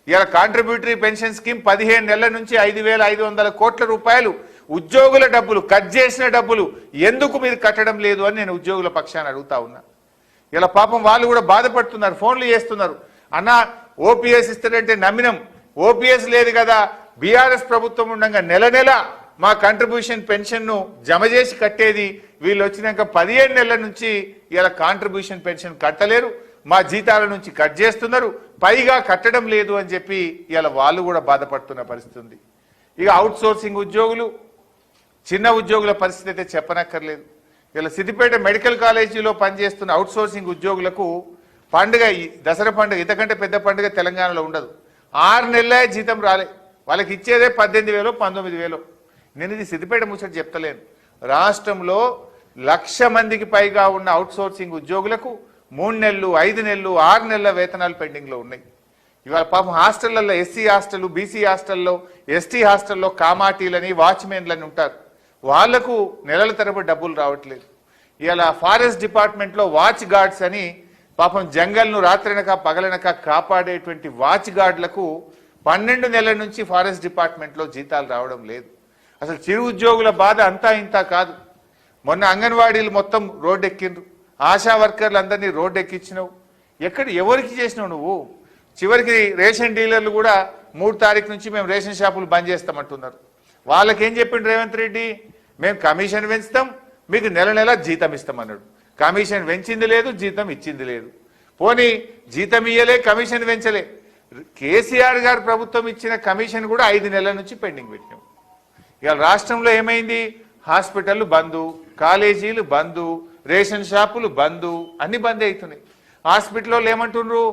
ఇలా contributory pension scheme 15 నెలల నుంచి 5,500 కోట్ల రూపాయలు ఉద్యోగుల డబ్బులు కట్ చేసిన డబ్బులు ఎందుకు మీరు కట్టడం లేదు అని నేను ఉద్యోగుల పక్షాన అడుగుతా ఉన్నా. ఇలా పాపం వాళ్ళు కూడా బాధపడుతున్నారు, ఫోన్లు చేస్తున్నారు. అన్న ఓపీఎస్ ఇస్తారంటే నమ్మినం, ఓపీఎస్ లేదు కదా, బీఆర్ఎస్ ప్రభుత్వం ఉండగా నెల నెల మా కంట్రిబ్యూషన్ పెన్షన్ను జమ చేసి కట్టేది, వీళ్ళు వచ్చినాక 15 నెలల నుంచి ఇలా కాంట్రిబ్యూషన్ పెన్షన్ కట్టలేరు, మా జీతాల నుంచి కట్ చేస్తున్నారు, పైగా కట్టడం లేదు అని చెప్పి ఇలా వాళ్ళు కూడా బాధపడుతున్న పరిస్థితి ఉంది. ఇక అవుట్ సోర్సింగ్ ఉద్యోగులు, చిన్న ఉద్యోగుల పరిస్థితి అయితే చెప్పనక్కర్లేదు. ఇలా సిద్దిపేట మెడికల్ కాలేజీలో పనిచేస్తున్న అవుట్ సోర్సింగ్ ఉద్యోగులకు పండుగ, దసరా పండుగ ఇంతకంటే పెద్ద పండుగ తెలంగాణలో ఉండదు. 6 నెలలే జీతం రాలే, వాళ్ళకి ఇచ్చేదే 18,000 19,000. నేను ఇది సిద్దిపేట ముచ్చట చెప్తలేను. రాష్ట్రంలో 1,00,000 మందికి పైగా ఉన్న అవుట్ సోర్సింగ్ ఉద్యోగులకు 3 నెలలు 5 నెలలు 6 నెలల వేతనాలు పెండింగ్లో ఉన్నాయి. ఇవాళ పాపం హాస్టళ్లలో ఎస్సీ హాస్టల్, బీసీ హాస్టల్లో, ఎస్టీ హాస్టల్లో కామాటీలని వాచ్మెన్లని ఉంటారు, వాళ్లకు నెలల తరబడి డబ్బులు రావట్లేదు. ఇలా ఫారెస్ట్ డిపార్ట్మెంట్లో వాచ్ గార్డ్స్ అని పాపం జంగల్ను రాత్రనక పగలనక కాపాడేటువంటి వాచ్ గార్డులకు 12 నెలల నుంచి ఫారెస్ట్ డిపార్ట్మెంట్లో జీతాలు రావడం లేదు. అసలు చిరు ఉద్యోగుల బాధ అంతా ఇంత కాదు. మొన్న అంగన్వాడీలు మొత్తం రోడ్డు ఎక్కిండ్రు, ఆశా వర్కర్లు అందరినీ రోడ్డు ఎక్కించినావు, ఎవరికి చేసినావు నువ్వు? చివరికి రేషన్ డీలర్లు కూడా 3 తారీఖు నుంచి మేము రేషన్ షాపులు బంద్ చేస్తామంటున్నారు. వాళ్ళకేం చెప్పిండు రేవంత్ రెడ్డి, మేము కమిషన్ పెంచుతాం, మీకు నెల నెల జీతం ఇస్తామన్నాడు. కమిషన్ పెంచింది లేదు, జీతం ఇచ్చింది లేదు. పోనీ జీతం ఇయ్యలే, కమిషన్ పెంచలే. కేసీఆర్ గారు ప్రభుత్వం ఇచ్చిన కమిషన్ కూడా 5 నెలల నుంచి పెండింగ్ పెట్టినాం. ఇవాళ రాష్ట్రంలో ఏమైంది? హాస్పిటల్ బంధు, కాలేజీలు బంధు, రేషన్ షాపులు బంధు, అన్ని బంద్ అవుతున్నాయి. హాస్పిటల్లో ఏమంటున్నారు?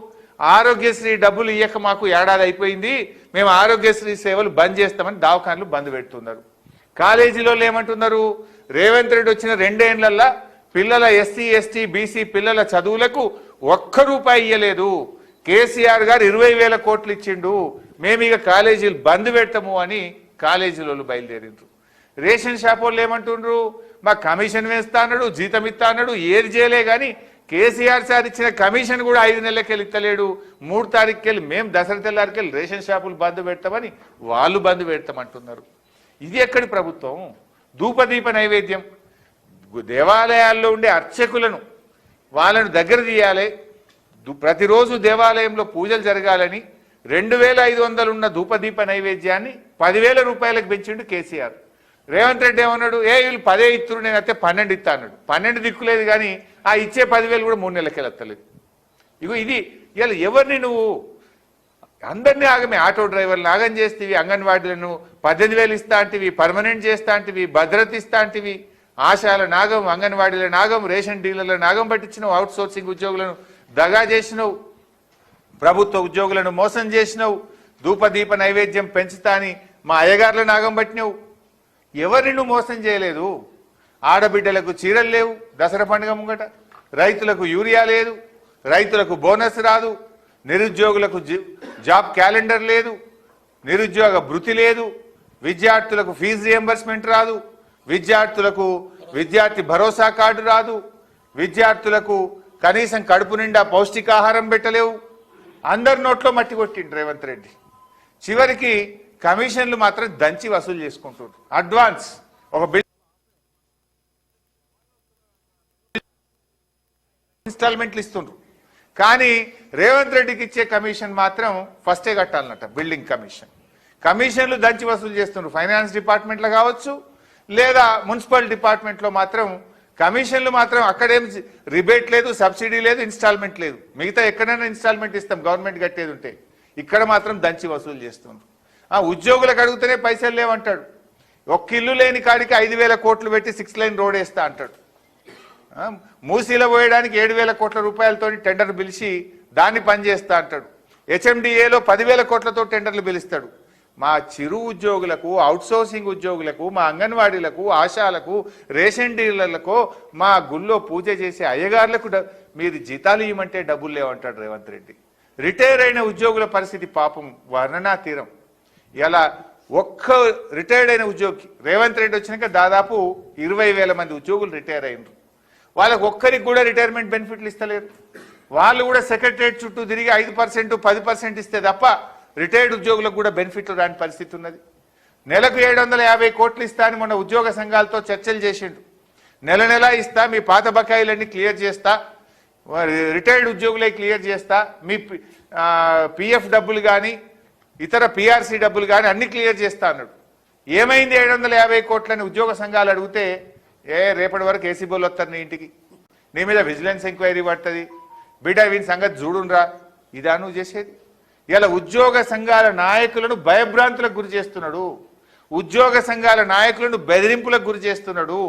ఆరోగ్యశ్రీ డబ్బులు ఇయ్యక మాకు ఏడాది అయిపోయింది, మేము ఆరోగ్యశ్రీ సేవలు బంద్ చేస్తామని దవాఖాన్లు బంద్ పెడుతున్నారు. కాలేజీలో ఏమంటున్నారు? రేవంత్ రెడ్డి వచ్చిన 2 ఏళ్లల్లా పిల్లల ఎస్సీ ఎస్టీ బీసీ పిల్లల చదువులకు ₹1 ఇయ్యలేదు, కేసీఆర్ గారు 20,000 కోట్లు ఇచ్చిండు, మేము ఇక కాలేజీలు బంద్ పెడతాము అని కాలేజీలో బయలుదేరిండ్రు. రేషన్ షాప్ వాళ్ళు ఏమంటుండ్రు? మా కమిషన్ వేస్తా అన్నాడు, జీతం ఇస్తా అన్నాడు, ఏది చేయలే కానీ కేసీఆర్ సార్ ఇచ్చిన కమిషన్ కూడా 5 నెలలకెళ్ళి ఇస్తలేడు. 3 తారీఖుకెళ్ళి మేము దసరా తెల్లారికెళ్ళి రేషన్ షాపులు బంద్ పెడతామని వాళ్ళు బంద్ పెడతామంటున్నారు. ఇది ఎక్కడి ప్రభుత్వం? ధూపదీప నైవేద్యం. దేవాలయాల్లో ఉండే అర్చకులను వాళ్ళను దగ్గర తీయాలి, ప్రతిరోజు దేవాలయంలో పూజలు జరగాలని 2,500 ఉన్న ధూపదీప నైవేద్యాన్ని 10,000 రూపాయలకు పెంచిండు కేసీఆర్. రేవంత్ రెడ్డి ఏమన్నాడు? వీళ్ళు 10 ఇస్తురు, నేను అయితే 12 ఇస్తా అన్నాడు. 12 దిక్కులేదు కానీ ఆ ఇచ్చే 10,000 కూడా 3 నెలలకి వెళ్ళలేదు. ఇగో ఇది ఇలా ఎవరిని నువ్వు అందరినీ ఆగమే, ఆటో డ్రైవర్లను ఆగం చేస్తేవి, అంగన్వాడీలను 18,000 ఇస్తా అంటివి, పర్మనెంట్ చేస్తా అంటివి, భద్రత ఇస్తా అంటివి, ఆశాల నాగం, అంగన్వాడీల నాగం, రేషన్ డీలర్ల నాగం పట్టించినావు, అవుట్ సోర్సింగ్ ఉద్యోగులను దగా చేసినావు, ప్రభుత్వ ఉద్యోగులను మోసం చేసినావు, ధూపదీప నైవేద్యం పెంచుతా అని మా అయ్యగారుల నాగం పట్టినావు. ఎవరిని నువ్వు మోసం చేయలేదు. ఆడబిడ్డలకు చీరలు లేవు దసరా పండుగ ముంగట, రైతులకు యూరియా లేదు, రైతులకు బోనస్ రాదు, నిరుద్యోగులకు జాబ్ క్యాలెండర్ లేదు, నిరుద్యోగ భృతి లేదు, విద్యార్థులకు ఫీజు రియంబర్స్మెంట్ రాదు, విద్యార్థులకు విద్యార్థి భరోసా కార్డు రాదు, విద్యార్థులకు కనీసం కడుపు నిండా పౌష్టికాహారం పెట్టలేవు. అందరి నోట్లో మట్టి కొట్టిండు రేవంత్ రెడ్డి. చివరికి కమిషన్లు మాత్రం దంచి వసూలు చేసుకుంటుండ్రు. అడ్వాన్స్ ఒక బిల్ ఇన్స్టాల్మెంట్లు ఇస్తుండ్రు, కానీ రేవంత్ రెడ్డికి ఇచ్చే కమిషన్ మాత్రం ఫస్టే కట్టాలన్నట. బిల్డింగ్ కమిషన్లు దంచి వసూలు చేస్తుండ్రు. ఫైనాన్స్ డిపార్ట్మెంట్లో కావచ్చు లేదా మున్సిపల్ డిపార్ట్మెంట్లో మాత్రం కమిషన్లు మాత్రం అక్కడేం రిబేట్ లేదు, సబ్సిడీ లేదు, ఇన్స్టాల్మెంట్ లేదు. మిగతా ఎక్కడైనా ఇన్స్టాల్మెంట్ ఇస్తాం గవర్నమెంట్ కట్టేది ఉంటే, ఇక్కడ మాత్రం దంచి వసూలు చేస్తుండ్రు. ఉద్యోగులకు అడిగితేనే పైసలు లేవంటాడు. ఒక్క ఇల్లు లేని కాడికి 5,000 కోట్లు పెట్టి 6 లైన్ రోడ్ వేస్తా అంటాడు. మూసీలో పోయడానికి 7,000 కోట్ల రూపాయలతో టెండర్ పిలిచి దాన్ని పనిచేస్తా అంటాడు. హెచ్ఎండిఏలో 10,000 కోట్లతో టెండర్లు పిలుస్తాడు. మా చిరు ఉద్యోగులకు, అవుట్ సోర్సింగ్ ఉద్యోగులకు, మా అంగన్వాడీలకు, ఆశాలకు, రేషన్ డీలర్లకు, మా గుళ్ళో పూజ చేసే అయ్యగారులకు మీరు జీతాలు ఇవ్వమంటే డబ్బులు లేవంటాడు రేవంత్ రెడ్డి. రిటైర్ అయిన ఉద్యోగుల పరిస్థితి పాపం వర్ణనాతీరం. ఇలా ఒక్క రిటైర్డ్ అయిన ఉద్యోగి రేవంత్ రెడ్డి వచ్చినాక దాదాపు 20,000 మంది ఉద్యోగులు రిటైర్ అయినరు. వాళ్ళకు ఒక్కరికి కూడా రిటైర్మెంట్ బెనిఫిట్లు ఇస్తలేరు. వాళ్ళు కూడా సెక్రటరేట్ చుట్టూ తిరిగి 5% 10% ఇస్తే తప్ప రిటైర్డ్ ఉద్యోగులకు కూడా బెనిఫిట్లు రాని పరిస్థితి ఉన్నది. నెలకు 750 కోట్లు ఇస్తా అని మొన్న ఉద్యోగ సంఘాలతో చర్చలు చేసిండు. నెల నెలా ఇస్తా, మీ పాత బకాయిలన్నీ క్లియర్ చేస్తా, రిటైర్డ్ ఉద్యోగులే క్లియర్ చేస్తా, మీ పిఎఫ్ డబ్బులు కానీ ఇతర పిఆర్సీ డబ్బులు కానీ అన్ని క్లియర్ చేస్తా అన్నాడు. ఏమైంది 750 కోట్లని ఉద్యోగ సంఘాలు అడిగితే, రేపటి వరకు ఏసీబోలు వస్తారు నీ ఇంటికి, నీ మీద విజిలెన్స్ ఎంక్వైరీ పడుతుంది, బిడ్డ వీని సంగతి చూడుండ్రా, ఇదా నువ్వు చేసేది? ఇలా ఉద్యోగ సంఘాల నాయకులను భయభ్రాంతులకు గురి చేస్తున్నాడు, ఉద్యోగ సంఘాల నాయకులను బెదిరింపులకు గురి చేస్తున్నాడు.